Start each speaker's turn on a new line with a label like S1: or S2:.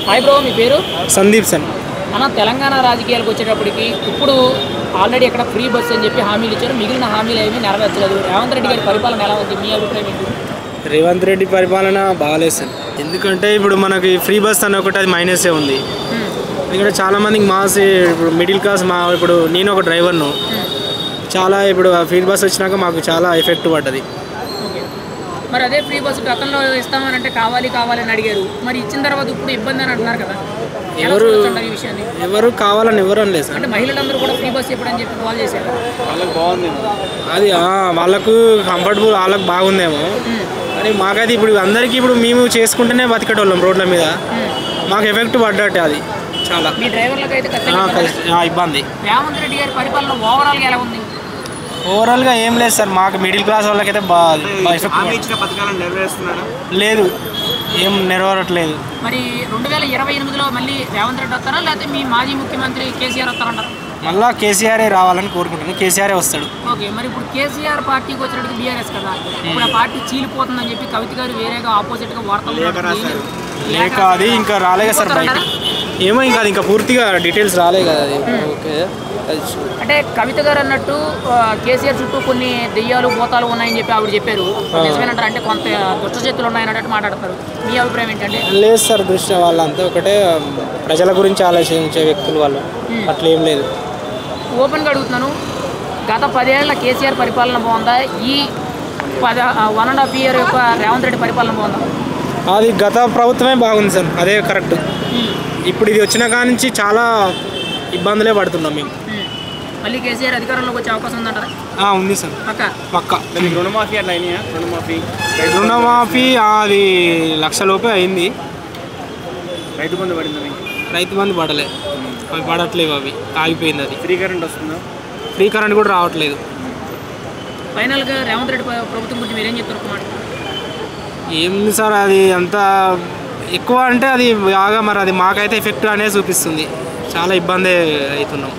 S1: Hi bro, మీ పేరు?
S2: Sandeep sir.
S1: మన తెలంగాణ రాజకీయాలకు వచ్చేటప్పటికి ఇప్పుడు ఆల్రెడీ ఇక్కడ ఫ్రీ బస్ అని చెప్పి హామీలు ఇచ్చారు. మిగిలిన హామీలు ఏమీ నెరవేర్చలేదు. రేవంత్ రెడ్డి గారి పరిపాలన ఎలా ఉంది? మీ అభిప్రాయం ఏంటి?
S2: రేవంత్ రెడ్డి పరిపాలన బాగాలేదు సార్. ఎందుకంటే ఇప్పుడు మనకి ఫ్రీ బస్ అని ఒకటి అది మైనసే ఉంది. ఇక్కడ చాలామందికి మాస్ ఇప్పుడు మిడిల్ క్లాస్ ఇప్పుడు నేను ఒక డ్రైవర్ను. చాలా ఇప్పుడు ఫ్రీ బస్ వచ్చినాక మాకు చాలా ఎఫెక్ట్ పడ్డది.
S1: మరి అదే ఫ్రీ బస్సు గతంలో ఇస్తామని అంటే కావాలి కావాలని అడిగారు. మరి ఇచ్చిన తర్వాత ఇప్పుడు ఇబ్బంది అని అంటున్నారు కదా,
S2: ఎవరు కావాలని ఎవరు అనలేదు సార్.
S1: అంటే మహిళలందరూ కూడా ఫ్రీ బస్ చెప్పడని చెప్పి కాల్ చేశారు.
S2: వాళ్ళకి బాగుంది అది, వాళ్ళకు కంఫర్టబుల్, వాళ్ళకి బాగుందేమో. కానీ మాకైతే ఇప్పుడు అందరికీ ఇప్పుడు మేము చేసుకుంటేనే బతికేటోళ్ళం రోడ్ల మీద. మాకు ఎఫెక్ట్ పడ్డట్టే అది చాలా.
S1: మీ డ్రైవర్లకు అయితే
S2: ఇబ్బంది.
S1: రేవంత్ రెడ్డి గారి పరిపాలన ఓవరాల్గా ఎలా ఉంది?
S2: ఓవరాల్గా ఏం లేదు సార్. మాకు మిడిల్ క్లాస్ వాళ్ళకైతే లేదు, ఏం నెరవేరట్లేదు.
S1: మరి 2028లో మళ్ళీ రేవంత్ రెడ్డి వస్తారా, లేకపోతే మీ మాజీ ముఖ్యమంత్రి కేసీఆర్ వస్తారంటారా?
S2: మళ్ళీ కేసీఆరే రావాలని కోరుకుంటున్నాను. కేసీఆరే వస్తాడు.
S1: ఓకే, మరి ఇప్పుడు కేసీఆర్ పార్టీకి వచ్చినట్టు బీఆర్ఎస్ కదా, ఇప్పుడు ఆ పార్టీ చీలిపోతుందని చెప్పి కవిత గారు వేరేగా ఆపోజిట్గా వార్తలు
S2: లేక అది ఇంకా రాలేదు సార్ బయట. ఏమో ఇంకా పూర్తిగా డీటెయిల్స్ రాలేదు కదా అది. ఓకే,
S1: అంటే కవిత గారు అన్నట్టు కేసీఆర్ చుట్టూ కొన్ని దెయ్యాలు భూతాలు ఉన్నాయని చెప్పి ఆవిడ చెప్పారు. నిజమేనంటారు? అంటే కొంత దుష్ట శక్తులు ఉన్నాయన్నట్టు మాట్లాడతారు. మీ అభిప్రాయం ఏంటంటే?
S2: లేదు సార్, దృష్టి వాళ్ళంతా ఒకటే ప్రజల గురించి ఆలోచించే వ్యక్తులు వాళ్ళు. అట్లా ఏం లేదు.
S1: ఓపెన్గా అడుగుతున్నాను, గత 10 ఏళ్ల కేసీఆర్ పరిపాలన బాగుందా, ఈ 1.5 year యొక్క రేవంత్ రెడ్డి పరిపాలన బాగుందా?
S2: అది గత ప్రభుత్వమే బాగుంది సార్, అదే కరెక్ట్. ఇప్పుడు ఇది వచ్చిన కాడ నుంచి చాలా ఇబ్బందులే పడుతున్నాం మేము.
S1: మళ్ళీ కేసీఆర్ అధికారంలోకి వచ్చే అవకాశం ఉందంటారా?
S2: ఉంది సార్, పక్క.
S3: రుణమాఫీ అట్లా అయినాయా?
S2: రుణమాఫీ అది 1,00,000 లోపే అయింది.
S3: రైతు బంధు పడింది?
S2: రైతు బంధు పడలే, అవి పడట్లేవు, అవి ఆగిపోయింది. అది
S3: ఫ్రీ కరెంట్ వస్తుందా?
S2: ఫ్రీ కరెంట్ కూడా రావట్లేదు.
S1: ఫైనల్గా రేవంత్ రెడ్డి ప్రభుత్వం గురించి మీరేం చెప్తారు? ఒక మాట.
S2: ఏముంది సార్, అది అంత ఎక్కువ అంటే అది బాగా, మరి అది మాకైతే ఎఫెక్ట్ అనేది చూపిస్తుంది. చాలా ఇబ్బంది అవుతున్నాం.